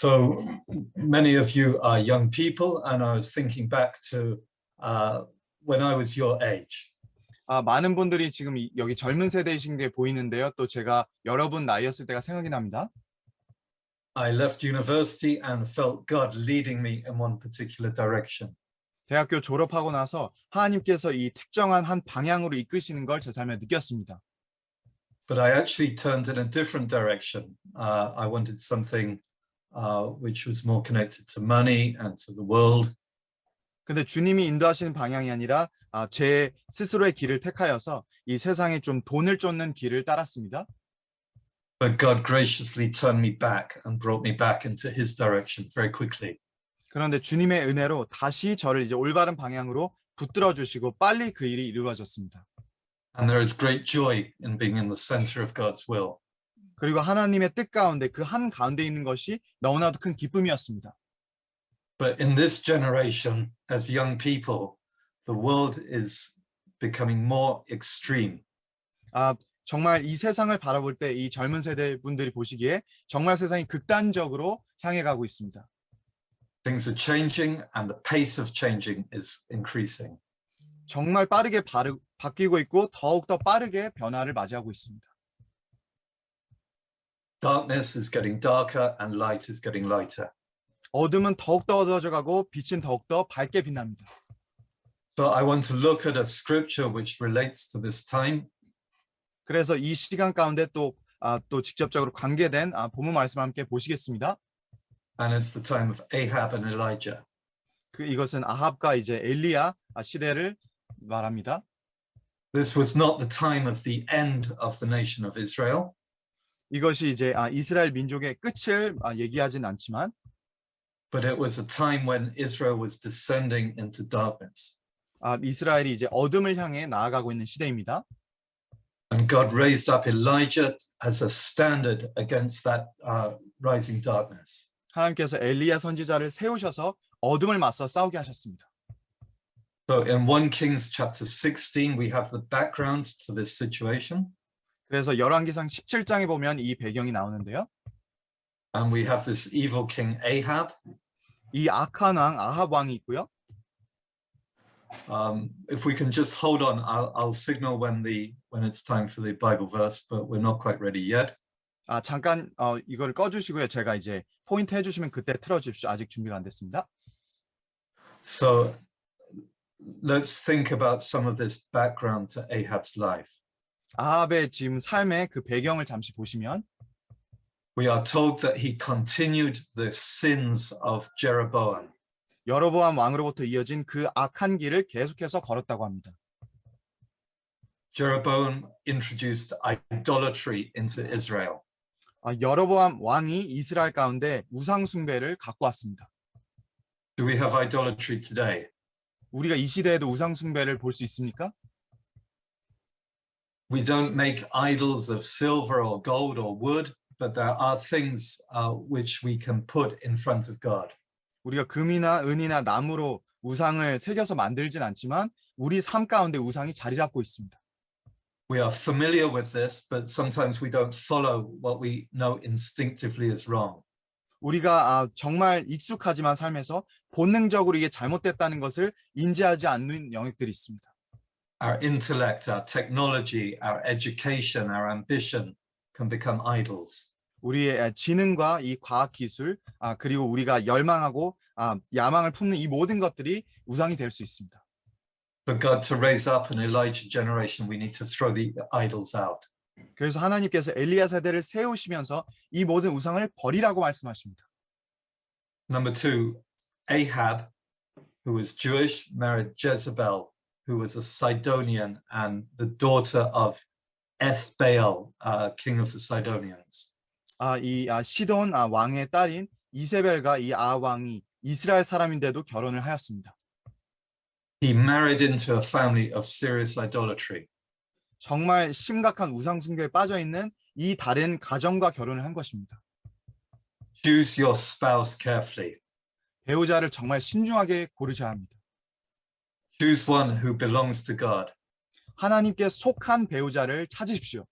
So many of you are young people, and I was thinking back to when I was your age. 많은 분들이 지금 여기 젊은 세대이신 게 보이는데요. 또 제가 여러분 나이였을 때가 생각이 납니다. I left university and felt God leading me in one particular direction. 대학교 졸업하고 나서 하나님께서 이 특정한 한 방향으로 이끄시는 걸 제 삶에 느꼈습니다. But I actually turned in a different direction. I wanted something which was more connected to money and to the world. 근데 주님이 인도하시는 방향이 아니라 제 스스로의 길을 택하여서 이 세상에 좀 돈을 쫓는 길을 따랐습니다. But God graciously turned me back and brought me back into His direction very quickly. 그런데 주님의 은혜로 다시 저를 이제 올바른 방향으로 붙들어 주시고 빨리 그 일이 이루어졌습니다. And there is great joy in being in the center of God's will. 그리고 하나님의 뜻 가운데 그 한 가운데 있는 것이 너무나도 큰 기쁨이었습니다. But in this generation, as young people, the world is becoming more extreme. 정말 이 세상을 바라볼 때 이 젊은 세대 분들이 보시기에 정말 세상이 극단적으로 향해 가고 있습니다. Things are changing and the pace of changing is increasing. 정말 빠르게 바뀌고 있고 더욱더 빠르게 변화를 맞이하고 있습니다. Darkness is getting darker and light is getting lighter. 어둠은 더욱더 어두워져 가고 빛은 더욱더 밝게 빛납니다. So I want to look at a scripture which relates to this time. 그래서 이 시간 가운데 또 직접적으로 관계된 본문 말씀 함께 보시겠습니다. And it's the time of Ahab and Elijah. 이것은 아합과 이제 엘리야 시대를 말합니다. This was not the time of the end of the nation of Israel. 이것이 이제 이스라엘 민족의 끝을 얘기하진 않지만 But it was a time when Israel was descending into darkness. 이스라엘이 이제 어둠을 향해 나아가고 있는 시대입니다. And God raised up Elijah as a standard against that rising darkness. 하나님께서 엘리야 선지자를 세우셔서 어둠을 맞서 싸우게 하셨습니다. So in 1 Kings chapter 16 we have the background to this situation. 그래서 열왕기상 17장에 보면 이 배경이 나오는데요. And we have this evil king Ahab. 이 악한 왕 아합 왕이 있고요. If we can just hold on, I'll signal when it's time for the Bible verse, but we're not quite ready yet. 잠깐 이걸 꺼주시고요. 제가 이제 포인트 해주시면 그때 틀어주십시오. 아직 준비가 안 됐습니다. So let's think about some of this background to Ahab's life. 아합의 지금 삶의 그 배경을 잠시 보시면 We are told that he continued the sins of Jeroboam. 여로보암 왕으로부터 이어진 그 악한 길을 계속해서 걸었다고 합니다. Jeroboam introduced idolatry into Israel. 여로보암 왕이 이스라엘 가운데 우상 숭배를 갖고 왔습니다. Do we have idolatry today? 우리가 이 시대에도 우상 숭배를 볼 수 있습니까? We don't make idols of silver or gold or wood, but there are things which we can put in front of God. 우리가 금이나 은이나 나무로 우상을 새겨서 만들진 않지만 우리 삶 가운데 우상이 자리 잡고 있습니다. We are familiar with this, but sometimes we don't follow what we know instinctively is wrong. 우리가 정말 익숙하지만 삶에서 본능적으로 이게 잘못됐다는 것을 인지하지 않는 영역들이 있습니다. Our intellect, our technology, our education, our ambition can become idols. 우리의 지능과 이 과학 기술 그리고 우리가 열망하고 야망을 품는 이 모든 것들이 우상이 될 수 있습니다. For God to raise up an Elijah generation, we need to throw the idols out. 그래서 하나님께서 엘리야 세대를 세우시면서 이 모든 우상을 버리라고 말씀하십니다. Number 2, Ahab, who was Jewish, married Jezebel, who was a Sidonian and the daughter of Ethbaal, king of the Sidonians. 이 시돈 왕의 딸인 이세벨과 이 왕이 이스라엘 사람인데도 결혼을 하였습니다. He married into a family of serious idolatry. 정말 심각한 우상 숭배에 빠져 있는 이 다른 가정과 결혼을 한 것입니다. Choose your spouse carefully. 배우자를 정말 신중하게 고르셔야 합니다. Choose one who belongs to God. 하나님께 속한 배우자를 찾으십시오.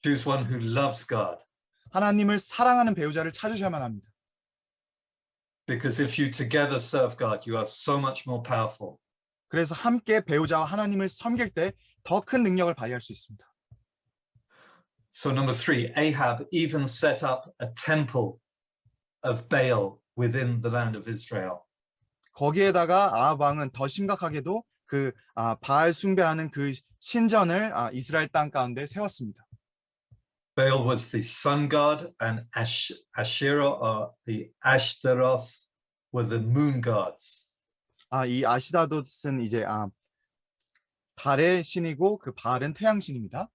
Choose one who loves God. 하나님을 사랑하는 배우자를 찾으셔야만 합니다. Because if you together serve God, you are so much more powerful. 그래서 함께 배우자와 하나님을 섬길 때 더 큰 능력을 발휘할 수 있습니다. So number 3, Ahab even set up a temple of Baal within the land of Israel. 거기에다가 아합 왕은 더 심각하게도 그 바알 숭배하는 그 신전을 이스라엘 땅 가운데 세웠습니다. Baal was the sun god, and Asherah or the Ashtaroth were the moon gods. 이 아시다롯은 이제 달의 신이고 그 바알은 태양 신입니다.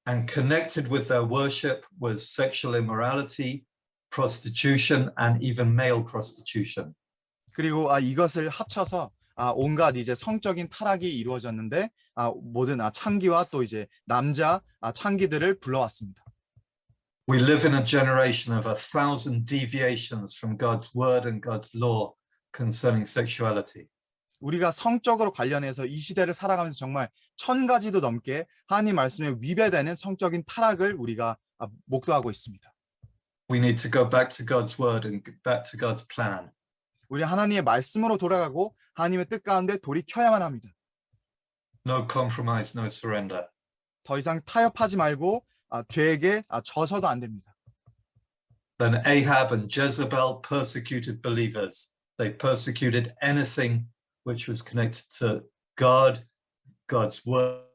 And connected with their worship was sexual immorality, prostitution, and even male prostitution. 그리고 이것을 합쳐서 온갖 이제 성적인 타락이 이루어졌는데 모든 창기와 또 이제 남자 창기들을 불러왔습니다. We live in a generation of 1,000 deviations from God's word and God's law concerning sexuality. 우리가 성적으로 관련해서 이 시대를 살아가면서 정말 1,000가지도 넘게 하나님 말씀에 위배되는 성적인 타락을 우리가 목도하고 있습니다. We need to go back to God's word and get back to God's plan. 우리 하나님의 말씀으로 돌아가고 하나님의 뜻 가운데 돌이켜야만 합니다. No compromise, no surrender. 더 이상 타협하지 말고 죄에게 져서도 안 됩니다. Then Ahab and Jezebel persecuted believers. They persecuted anything which was connected to God, God's word.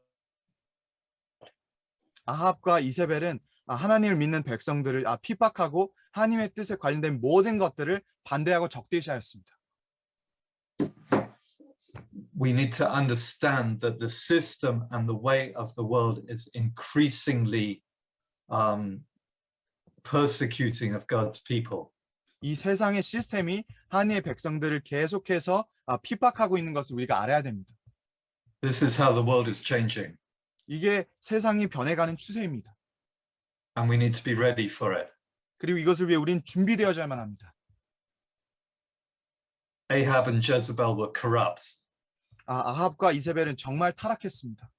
아합과 이세벨은 하나님을 믿는 백성들을 핍박하고 하나님의 뜻에 관련된 모든 것들을 반대하고 적대시하였습니다. We need to understand that the system and the way of the world is increasingly persecuting of God's people. 이 세상의 시스템이 하나님의 백성들을 계속해서 핍박하고 있는 것을 우리가 알아야 됩니다. This is how the world is changing. 이게 세상이 변해가는 추세입니다. And we need to be ready for it. 그리고 이것을 위해 우리는 준비되어야만 합니다. Ahab and Jezebel were corrupt. 아합과 이세벨은 정말 타락했습니다.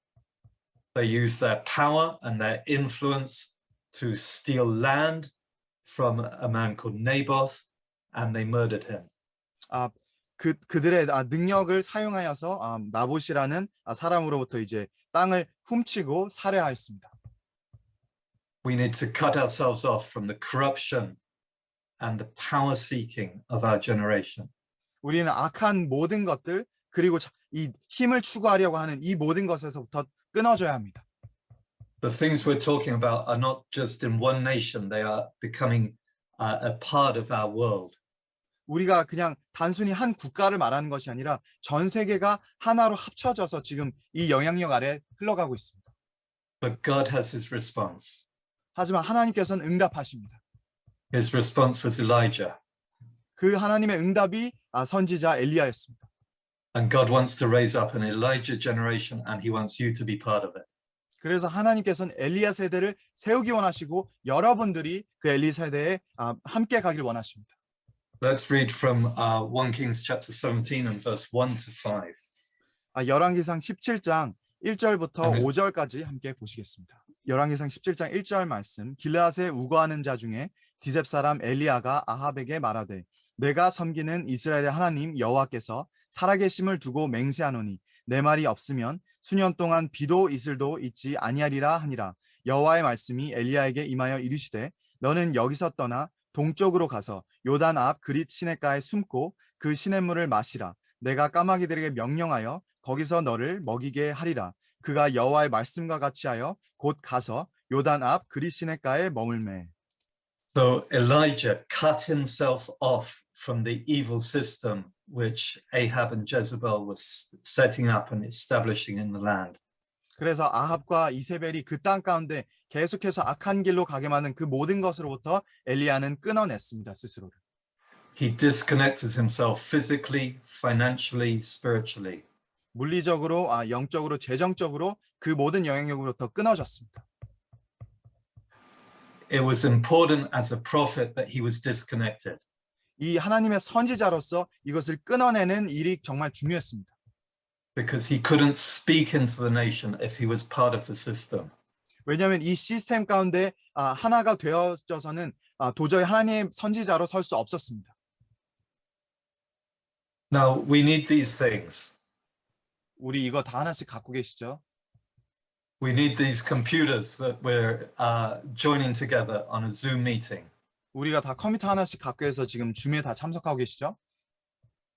They used their power and their influence to steal land from a man called Naboth, and they murdered him. 그들의 능력을 사용하여서 나봇이라는 사람으로부터 이제 땅을 훔치고 살해하였습니다. We need to cut ourselves off from the corruption and the power seeking of our generation. 우리는 악한 모든 것들 그리고 이 힘을 추구하려고 하는 이 모든 것에서부터 끊어져야 합니다. The things we're talking about are not just in one nation, they are becoming a part of our world. 우리가 그냥 단순히 한 국가를 말하는 것이 아니라 전 세계가 하나로 합쳐져서 지금 이 영향력 아래 흘러가고 있습니다. But God has his response. 하지만 하나님께서는 응답하십니다. His response was Elijah. 그 하나님의 응답이 선지자 엘리야였습니다. And God wants to raise up an Elijah generation, and he wants you to be part of it. 그래서 하나님께서는 엘리야 세대를 세우기 원하시고 여러분들이 그 엘리 세대에 함께 가길 원하십니다. Let's read from 1 Kings chapter 17 and verse 1 to 5. 열왕기상 17장 1절부터 아멘. 5절까지 함께 보시겠습니다. 열왕기상 17장 1절 말씀. 길르앗에 우거하는 자 중에 디셉 사람 엘리야가 아합에게 말하되 내가 섬기는 이스라엘의 하나님 여호와께서 살아계심을 두고 맹세하노니 내 말이 없으면 수년 동안 비도 이슬도 있지 아니하리라 하니라. 여호와의 말씀이 엘리야에게 임하여 이르시되 너는 여기서 떠나 동쪽으로 가서 요단 앞 그릿 시냇가에 숨고 그 시냇물을 마시라. 내가 까마귀들에게 명령하여 거기서 너를 먹이게 하리라. 그가 여호와의 말씀과 같이 하여 곧 가서 요단 앞 그릿 시냇가에 머물매. So Elijah cut himself off from the evil system which Ahab and Jezebel was setting up and establishing in the land. 그래서 아합과 이세벨이 그 땅 가운데 계속해서 악한 길로 가게 만든 그 모든 것으로부터 엘리야는 끊어냈습니다. 스스로를. He disconnected himself physically, financially, spiritually. 물리적으로, 영적으로, 재정적으로 그 모든 영향력으로부터 끊어졌습니다. It was important as a prophet that he was disconnected. 이 하나님의 선지자로서 이것을 끊어내는 일이 정말 중요했습니다. Because he couldn't speak into the nation if he was part of the system. 왜냐하면 이 시스템 가운데 하나가 되어져서는 도저히 하나님의 선지자로 설 수 없었습니다. Now, we need these things. 우리 이거 다 하나씩 갖고 계시죠? We need these computers that we're joining together on a Zoom meeting. 우리가 다 컴퓨터 하나씩 갖고 해서 지금 줌에 다 참석하고 계시죠?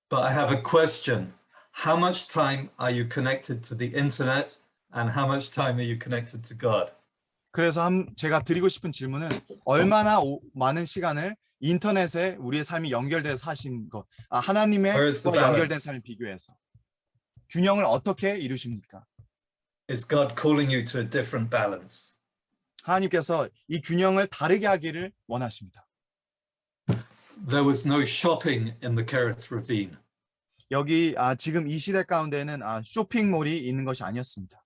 But I have a question. How much time are you connected to the internet and how much time are you connected to God? 그래서 제가 드리고 싶은 질문은 얼마나 많은 시간을 인터넷에 우리의 삶이 연결돼서 사신 것, 하나님의 Where is the 과 연결된 balance? 삶을 비교해서 균형을 어떻게 이루십니까? Is God calling you to a different balance? 하나님께서 이 균형을 다르게 하기를 원하십니다. There was no shopping in the Kerith Ravine. 여기 지금 이 시대 가운데는 쇼핑몰이 있는 것이 아니었습니다.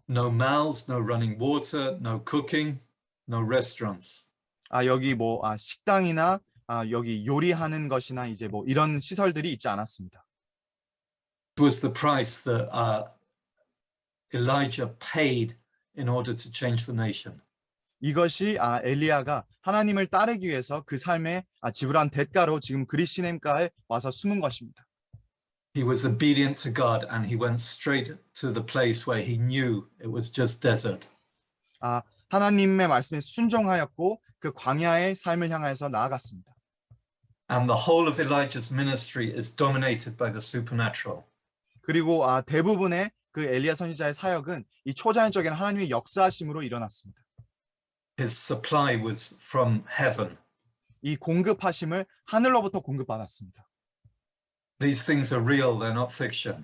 No malls, no running water, no cooking, no restaurants. 여기 식당이나 여기 요리하는 것이나 이제 이런 시설들이 있지 않았습니다. It was the price that Elijah paid in order to change the nation. 이것이 엘리야가 하나님을 따르기 위해서 그 삶에 지불한 대가로 지금 그리시넴가에 와서 숨은 것입니다. He was obedient to God and he went straight to the place where he knew it was just desert. 하나님의 말씀에 순종하였고 그 광야의 삶을 향해서 나아갔습니다. And the whole of Elijah's ministry is dominated by the supernatural. 그리고 대부분의 그 엘리야 선지자의 사역은 이 초자연적인 하나님의 역사하심으로 일어났습니다. His supply was from heaven. 이 공급하심을 하늘로부터 공급받았습니다. These things are real, they're not fiction.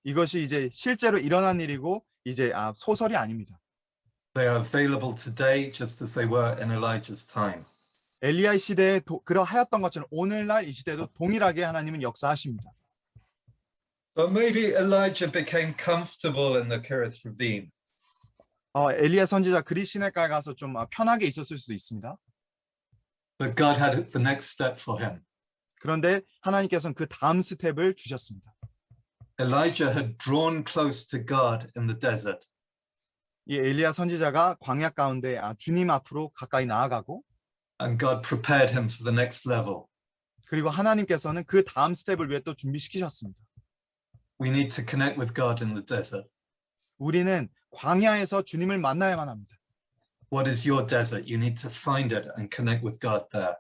이것이 이제 실제로 일어난 일이고 이제 소설이 아닙니다. They are available today just as they were in Elijah's time. 엘리야 시대에 그러하였던 것처럼 오늘날 이 시대도 동일하게 하나님은 역사하십니다. But maybe Elijah became comfortable in the Kerith Ravine. 엘리야 선지자 그리시네가에 가서 좀 편하게 있었을 수도 있습니다. But God had the next step for him. 그런데 하나님께서는 그 다음 스텝을 주셨습니다. Elijah had drawn close to God in the desert. 이 엘리야 선지자가 광야 가운데 주님 앞으로 가까이 나아가고 And God prepared him for the next level. 그리고 하나님께서는 그 다음 스텝을 위해 또 준비시키셨습니다. We need to connect with God in the desert. 우리는 광야에서 주님을 만나야만 합니다. What is your desert? You need to find it and connect with God there.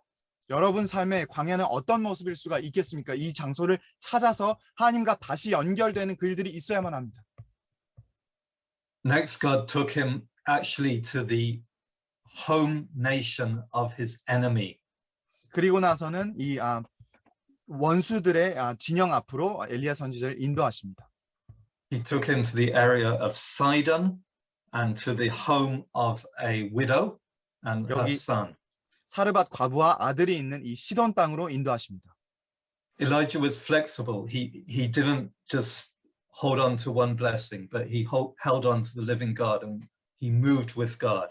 여러분 삶의 광야는 어떤 모습일 수가 있겠습니까? 이 장소를 찾아서 하나님과 다시 연결되는 글들이 있어야만 합니다. Next, God took him actually to the home nation of his enemy. 그리고 나서는 이 원수들의 진영 앞으로 엘리야 선지자를 인도하십니다. He took him to the area of Sidon and to the home of a widow and her 여기 son. 사르밧 과부와 아들이 있는 이 시돈 땅으로 인도하십니다. Elijah was flexible. He didn't just hold on to one blessing, but he held on to the living God and he moved with God.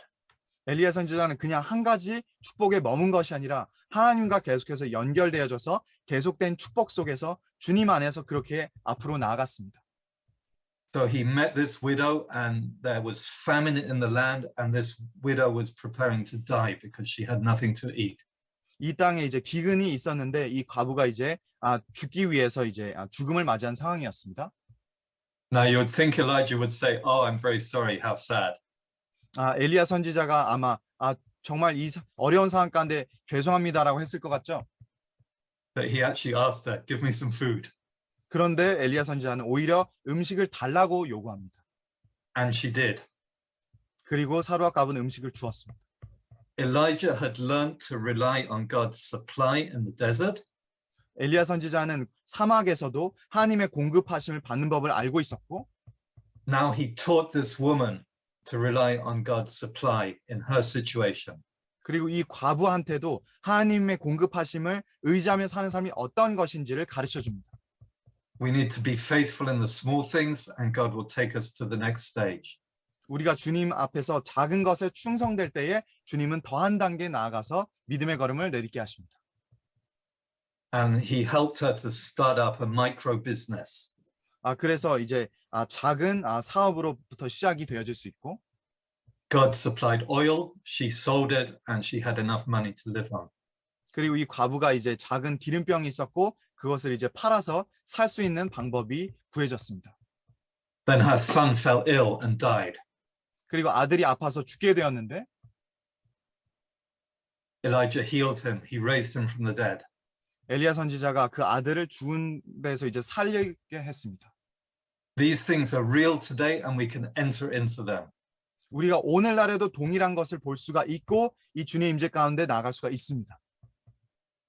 엘리야 선지자는 그냥 한 가지 축복에 머문 것이 아니라 하나님과 계속해서 연결되어져서 계속된 축복 속에서 주님 안에서 그렇게 앞으로 나아갔습니다. So he met this widow and there was famine in the land and this widow was preparing to die because she had nothing to eat. 이 땅에 이제 기근이 있었는데 이 과부가 이제 죽기 위해서 이제 죽음을 맞이한 상황이었습니다. Now you would think Elijah would say, "Oh, I'm very sorry. How sad." 엘리야 선지자가 아마 정말 이 어려운 상황 가운데 죄송합니다라고 했을 것 같죠? But he actually asked her, "Give me some food." 그런데 엘리야 선지자는 오히려 음식을 달라고 요구합니다. And she did. 그리고 사르밧 과부는 음식을 주었습니다. Elijah had learned to rely on God's supply in the desert. 엘리야 선지자는 사막에서도 하나님의 공급하심을 받는 법을 알고 있었고 Now he taught this woman to rely on God's supply in her situation. 그리고 이 과부한테도 하나님의 공급하심을 의지하며 사는 삶이 어떤 것인지를 가르쳐 줍니다. We need to be faithful in the small things and God will take us to the next stage. 우리가 주님 앞에서 작은 것에 충성될 때에 주님은 더 한 단계 나아가서 믿음의 걸음을 내딛게 하십니다. And he helped her to start up a micro business. 그래서 이제 작은 사업으로부터 시작이 되어질 수 있고 God supplied oil, she sold it, and she had enough money to live on. 그리고 이 과부가 이제 작은 기름병이 있었고 그것을 이제 팔아서 살 수 있는 방법이 구해졌습니다. Then her son fell ill and died. 그리고 아들이 아파서 죽게 되었는데 Elijah healed him. He raised him from the dead. 엘리야 선지자가 그 아들을 죽은 데서 이제 살리게 했습니다. These things are real today and we can enter into them. 우리가 오늘날에도 동일한 것을 볼 수가 있고 이 주님의 임재 가운데 나아갈 수가 있습니다.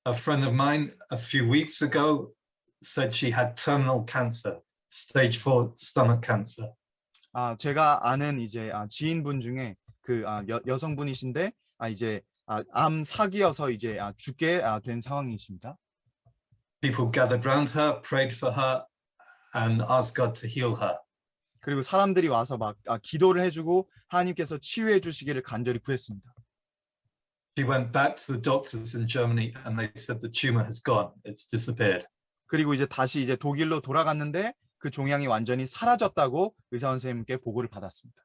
A friend of mine a few weeks ago said she had terminal cancer, stage 4 stomach cancer. 제가 아는 이제 지인분 중에 그 여성분이신데 이제 암 사기여서 이제 죽게 된 상황이십니다. People gathered round her, prayed for her, and asked God to heal her. 그리고 사람들이 와서 막 기도를 해주고 하나님께서 치유해 주시기를 간절히 구했습니다. She went back to the doctors in Germany and they said the tumor has gone. It's disappeared. 그리고 이제 다시 이제 독일로 돌아갔는데 그 종양이 완전히 사라졌다고 의사 선생님께 보고를 받았습니다.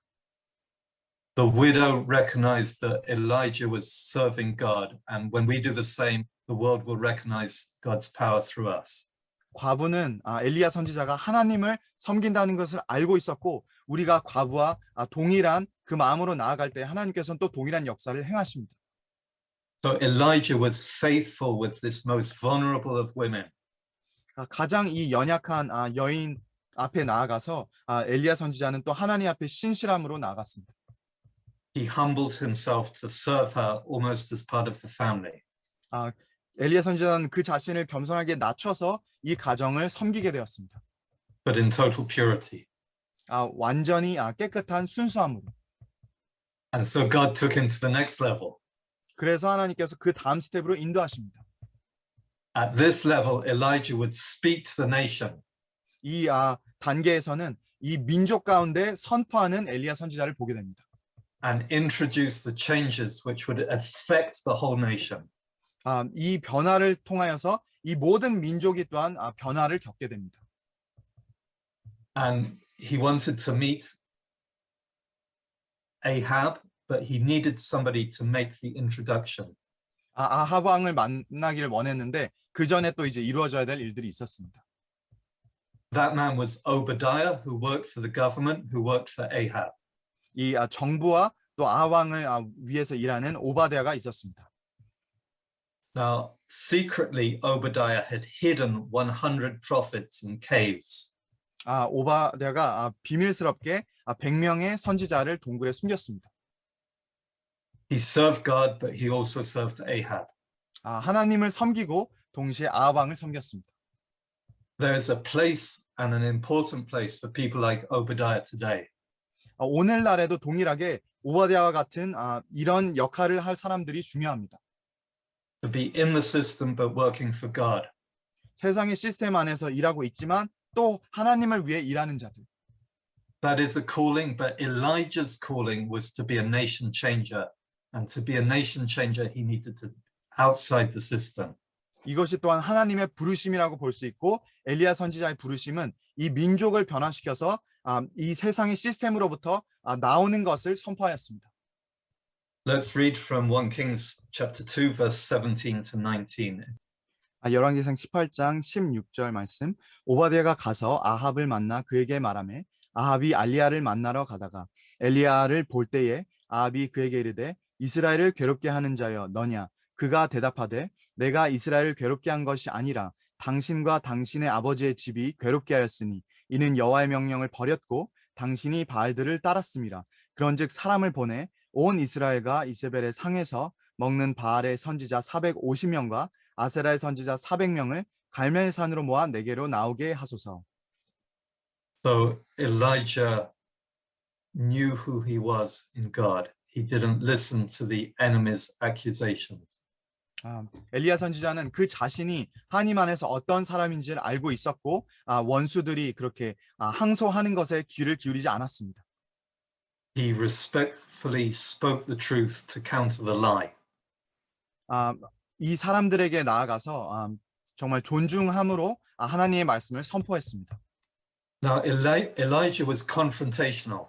The widow recognized that Elijah was serving God, and when we do the same, the world will recognize God's power through us. 과부는 엘리야 선지자가 하나님을 섬긴다는 것을 알고 있었고 우리가 과부와 동일한 그 마음으로 나아갈 때 하나님께서는 또 동일한 역사를 행하십니다. So Elijah was faithful with this most vulnerable of women. 가장 이 연약한 여인 앞에 나아가서 엘리야 선지자는 또 하나님 앞에 신실함으로 나아갔습니다. He humbled himself to serve her almost as part of the family. 엘리야 선지자는 그 자신을 겸손하게 낮춰서 이 가정을 섬기게 되었습니다. But in total purity. 완전히 깨끗한 순수함으로. And so God took him to the next level. 그래서 하나님께서 그 다음 스텝으로 인도하십니다. At this level, Elijah would speak to the nation. 이 단계에서는 이 민족 가운데 선포하는 엘리야 선지자를 보게 됩니다. And introduce the changes which would affect the whole nation. 이 변화를 통하여서 이 모든 민족이 또한 변화를 겪게 됩니다. And he wanted to meet Ahab, but he needed somebody to make the introduction. 아합 왕을 만나기를 원했는데 그 전에 또 이제 이루어져야 될 일들이 있었습니다. That man was Obadiah, who worked for the government, who worked for Ahab. 이 정부와 또 아합 왕을 위해서 일하는 오바댜가 있었습니다. Now, secretly, Obadiah had hidden 100 prophets in caves. 오바댜가 비밀스럽게 100명의 선지자를 동굴에 숨겼습니다. He served God, but he also served Ahab. 하나님을 섬기고 동시에 아합 왕을 섬겼습니다. There is a place and an important place for people like Obadiah today. 오늘날에도 동일하게 오바댜와 같은 이런 역할을 할 사람들이 중요합니다. To be in the system but working for God. 세상의 시스템 안에서 일하고 있지만 또 하나님을 위해 일하는 자들. That is a calling, but Elijah's calling was to be a nation changer. And to be a nation changer, he needed to outside the system. 이것이 또한 하나님의 부르심이라고 볼 수 있고 엘리야 선지자의 부르심은 이 민족을 변화시켜서 이 세상의 시스템으로부터 나오는 것을 선포하였습니다. Let's read from 1 Kings chapter 2 verse 17 to 19. 열왕기상 18장 16절 말씀. 오바댜가 가서 아합을 만나 그에게 말하매 아합이 알리야를 만나러 가다가 엘리야를 볼 때에 아합이 그에게 이르되 이스라엘을 괴롭게 하는 자여 너냐? 그가 대답하되 내가 이스라엘을 괴롭게 한 것이 아니라 당신과 당신의 아버지의 집이 괴롭게 하였으니 이는 여호와의 명령을 버렸고 당신이 바알들을 따랐음이라. 그런즉 사람을 보내 온 이스라엘과 이세벨의 상에서 먹는 바알의 선지자 450명과 아세라의 선지자 400명을 갈멜 산으로 모아 내게로 나오게 하소서. So Elijah knew who he was in God. He didn't listen to the enemy's accusations. 엘리야 선지자는 그 자신이 하나님 안에서 어떤 사람인지를 알고 있었고 원수들이 그렇게 항소하는 것에 귀를 기울이지 않았습니다. He respectfully spoke the truth to counter the lie. 이 사람들에게 나아가서 정말 존중함으로 하나님의 말씀을 선포했습니다. Now Elijah was confrontational.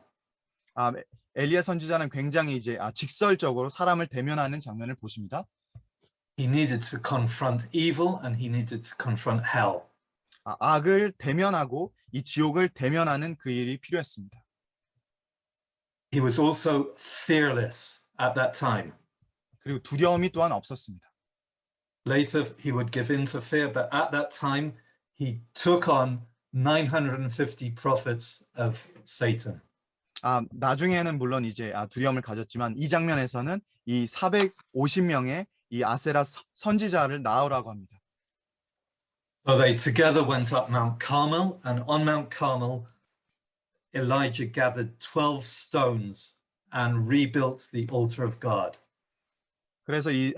엘리야 선지자는 굉장히 이제 직설적으로 사람을 대면하는 장면을 보십니다. He needed to confront evil and he needed to confront hell. 악을 대면하고 이 지옥을 대면하는 그 일이 필요했습니다. He was also fearless at that time. 그리고 두려움이 또한 없었습니다. Later, he would give in to fear, but at that time, he took on 950 prophets of Satan. 나중에는 물론 이제 두려움을 가졌지만 이 장면에서는 이 450명의 이 아세라 선지자를 낳으라고 합니다. So they together went up Mount Carmel, and on Mount Carmel, Elijah gathered 12 stones and rebuilt the altar of God. 그래서 이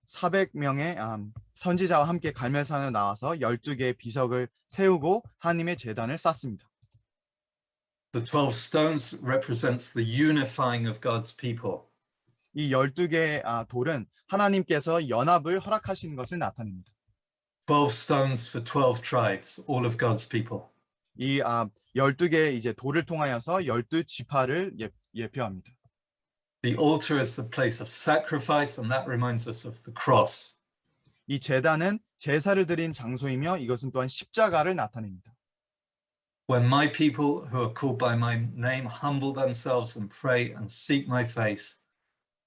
400명의 선지자와 함께 갈멜산에 나와서 12개의 비석을 세우고 하나님의 제단을 쌓습니다. The 12 stones represents the unifying of God's people. 이 12개의 돌은 하나님께서 연합을 허락하시는 것을 나타냅니다. 12 stones for 12 tribes, all of God's people. 이 12개의 이제 돌을 통하여서 12지파를 예표합니다. The altar is the place of sacrifice, and that reminds us of the cross. 이 제단은 제사를 드린 장소이며 이것은 또한 십자가를 나타냅니다. When my people who are called by my name humble themselves and pray and seek my face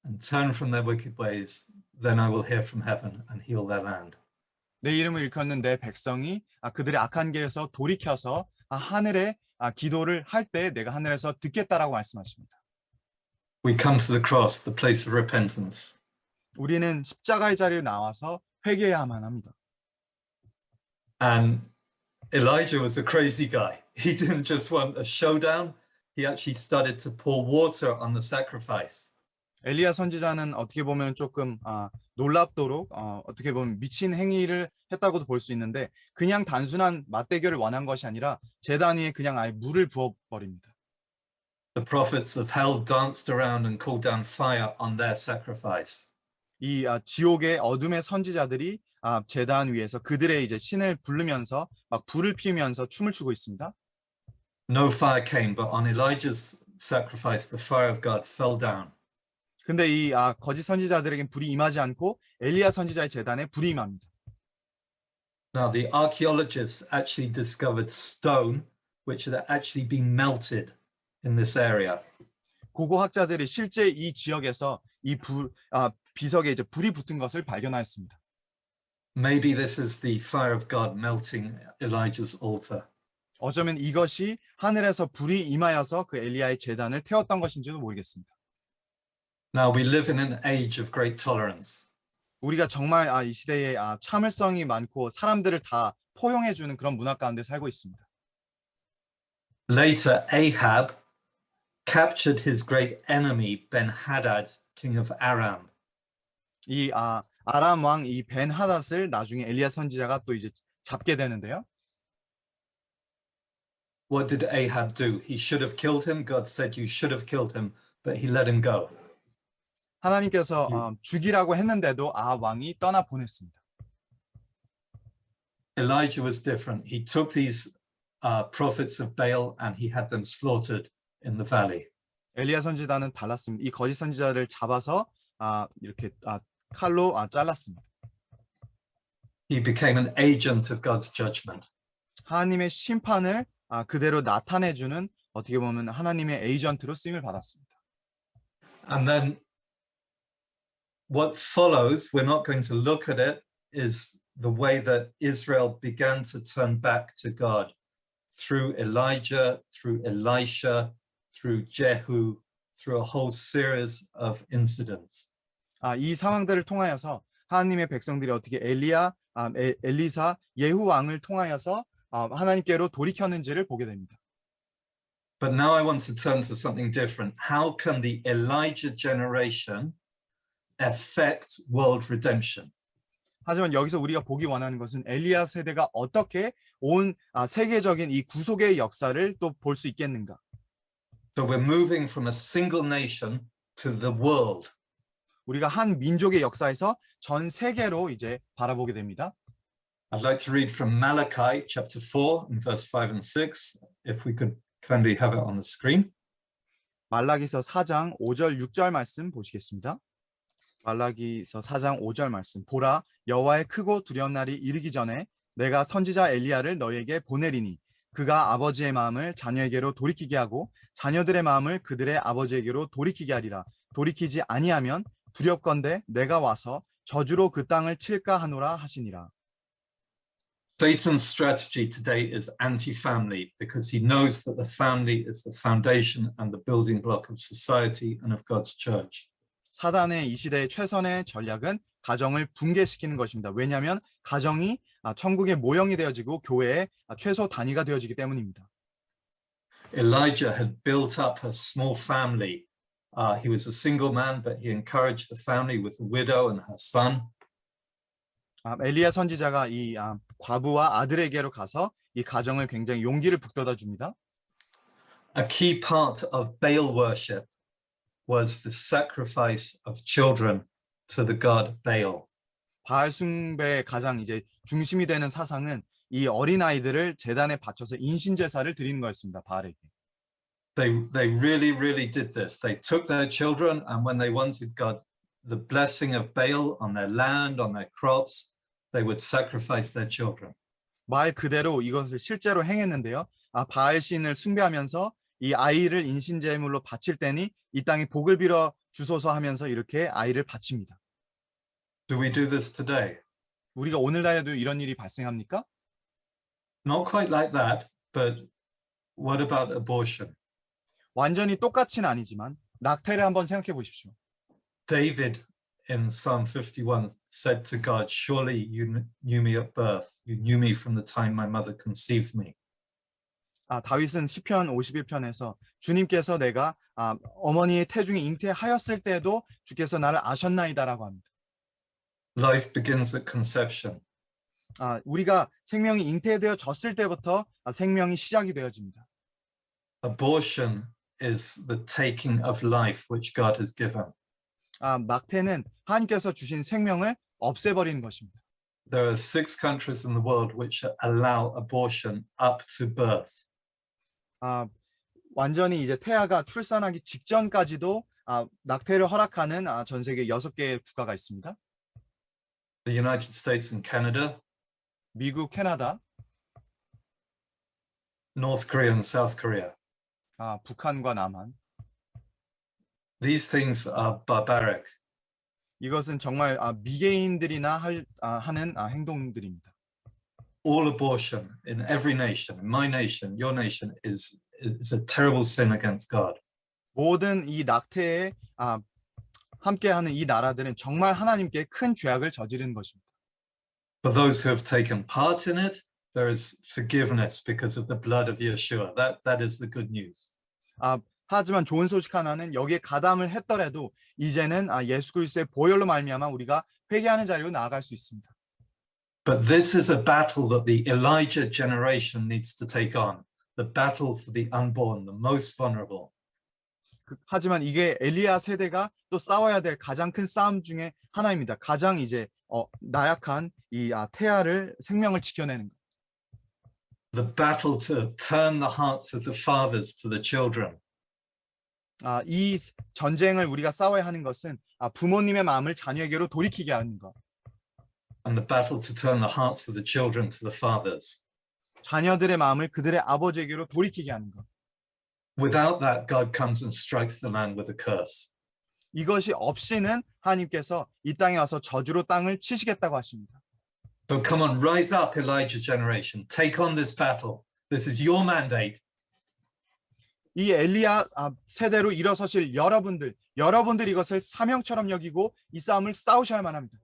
and turn from their wicked ways, then I will hear from heaven and heal their land. 내 이름을 일컫는 내 백성이 그들의 악한 길에서 돌이켜서 하늘에 기도를 할 때 내가 하늘에서 듣겠다라고 말씀하십니다. We come to the cross, the place of repentance. 우리는 십자가의 자리에 나와서 회개해야만 합니다. And Elijah was a crazy guy. He didn't just want a showdown. He actually started to pour water on the sacrifice. 엘리야 선지자는 어떻게 보면 조금 놀랍도록 어떻게 보면 미친 행위를 했다고도 볼 수 있는데 그냥 단순한 맞대결을 원한 것이 아니라 제단 위에 그냥 아예 물을 부어버립니다. The prophets of hell danced around and called down fire on their sacrifice. 이 지옥의 어둠의 선지자들이 제단 위에서 그들의 이제 신을 부르면서 막 불을 피우면서 춤을 추고 있습니다. No fire came, but on Elijah's sacrifice, the fire of God fell down. 근데 이 거짓 선지자들에겐 불이 임하지 않고 엘리야 선지자의 제단에 불이 임합니다. Now, the archaeologists actually discovered stone which had actually been melted in this area. 고고학자들이 실제 이 지역에서 이 비석에 이제 불이 붙은 것을 발견하였습니다. Maybe this is the fire of God melting Elijah's altar. 어쩌면 이것이 하늘에서 불이 임하여서 그 엘리야의 제단을 태웠던 것인지도 모르겠습니다. Now, we live in an age of great tolerance. 우리가 정말 이 시대에 참을성이 많고 사람들을 다 포용해주는 그런 문화 가운데 살고 있습니다. Later, Ahab captured his great enemy, Ben-Hadad, king of Aram. 이 아람 왕 이 벤하닷을 나중에 엘리야 선지자가 또 이제 잡게 되는데요. What did Ahab do? He should have killed him. God said you should have killed him, but he let him go. 하나님께서 죽이라고 했는데도 왕이 떠나 보냈습니다. Elijah was different. He took these prophets of Baal and he had them slaughtered in the valley. 엘리야 선지자는 달랐습니다. 이 거짓 선지자를 잡아서 이렇게 칼로 잘랐습니다. He became an agent of God's judgment. 하나님의 심판을 그대로 나타내주는 어떻게 보면 하나님의 에이전트로 쓰임을 받았습니다. And then what follows, we're not going to look at it, is the way that Israel began to turn back to God through Elijah, through Elisha, through Jehu, through a whole series of incidents. 이 상황들을 통하여서 하나님의 백성들이 어떻게 엘리야, 엘리사, 예후 왕을 통하여서 하나님께로 돌이켰는지를 보게 됩니다. But now I want to turn to something different. How can the Elijah generation affect world redemption? 하지만 여기서 우리가 보기 원하는 것은 엘리야 세대가 어떻게 온 세계적인 이 구속의 역사를 또 볼 수 있겠는가? So we're moving from a single nation to the world. 우리가 한 민족의 역사에서 전 세계로 이제 바라보게 됩니다. I'd like to read from Malachi chapter 4 and verse 5 and 6, if we could kindly have it on the screen. 말라기서 4장 5절 6절 말씀 보시겠습니다. 말라기서 4장 5절 말씀. 보라, 여호와의 크고 두려운 날이 이르기 전에 내가 선지자 엘리야를 너희에게 보내리니 그가 아버지의 마음을 자녀에게로 돌이키게 하고 자녀들의 마음을 그들의 아버지에게로 돌이키게 하리라. 돌이키지 아니하면 두렵건대 내가 와서 저주로 그 땅을 칠까 하노라 하시니라. Satan's strategy today is anti-family because he knows that the family is the foundation and the building block of society and of God's church. 사단의 이 시대의 최선의 전략은 가정을 붕괴시키는 것입니다. 왜냐하면 가정이 천국의 모형이 되어지고 교회의 최소 단위가 되어지기 때문입니다. Elijah had built up a small family. He was a single man, but he encouraged the family with a widow and her son. 엘리야 선지자가 이 과부와 아들에게로 가서 이 가정을 굉장히 용기를 북돋아 줍니다. A key part of Baal worship was the sacrifice of children to the god Baal. 바알 숭배의 가장 이제 중심이 되는 사상은 이 어린 아이들을 제단에 바쳐서 인신 제사를 드리는 거였습니다. 바알에게. They really did this. They took their children, and when they wanted the blessing of Baal on their land, on their crops, they would sacrifice their children. 말 그대로 이것을 실제로 행했는데요. 바알 신을 숭배하면서 이 아이를 인신 제물로 바칠 때니 이 땅에 복을 빌어 주소서 하면서 이렇게 아이를 바칩니다. Do we do this today? 우리가 오늘날에도 이런 일이 발생합니까? Not quite like that, but what about abortion? 완전히 똑같이는 아니지만 낙태를 한번 생각해 보십시오. David in Psalm 51 said to God, surely you knew me at birth. You knew me from the time my mother conceived me. 다윗은 시편 51편에서 주님께서 내가 어머니의 태중에 잉태하였을 때에도 주께서 나를 아셨나이다라고 합니다. Life begins at conception. 우리가 생명이 잉태되어졌을 때부터 생명이 시작이 되어집니다. Abortion is the taking of life which God has given. 낙태는 하나님께서 주신 생명을 없애버리는 것입니다. There are 6 countries in the world which allow abortion up to birth. 완전히 이제 태아가 출산하기 직전까지도 낙태를 허락하는 전 세계 6개의 국가가 있습니다. The United States and Canada, 미국, 캐나다, North Korea and South Korea. 북한과 남한. These things are barbaric. 이것은 정말 미개인들이나 하는 행동들입니다. All abortion in every nation, in my nation, your nation, is a terrible sin against God. 모든 이 낙태에 함께하는 이 나라들은 정말 하나님께 큰 죄악을 저지르는 것입니다. For those who have taken part in it, there is forgiveness because of the blood of Yeshua. That is the good news. 하지만 좋은 소식 하나는 여기에 가담을 했더라도 이제는 예수 그리스도의 보혈로 말미암아 우리가 회개하는 자리로 나아갈 수 있습니다. But this is a battle that the Elijah generation needs to take on. The battle for the unborn, the most vulnerable. 하지만 이게 엘리야 세대가 또 싸워야 될 가장 큰 싸움 중에 하나입니다. 가장 이제 나약한 이 태아를 생명을 지켜내는 것. The battle to turn the hearts of the fathers to the children. 이 전쟁을 우리가 싸워야 하는 것은 부모님의 마음을 자녀에게로 돌이키게 하는 것. And the battle to turn the hearts of the children to the fathers. 자녀들의 마음을 그들의 아버지에게로 돌이키게 하는 것. Without that, God comes and strikes the land with a curse. 이것이 없이는 하나님께서 이 땅에 와서 저주로 땅을 치시겠다고 하십니다. So come on, rise up, Elijah generation. Take on this battle. This is your mandate. 이 엘리야 세대로 일어서실 여러분들 이것을 사명처럼 여기고 이 싸움을 싸우셔야만 합니다.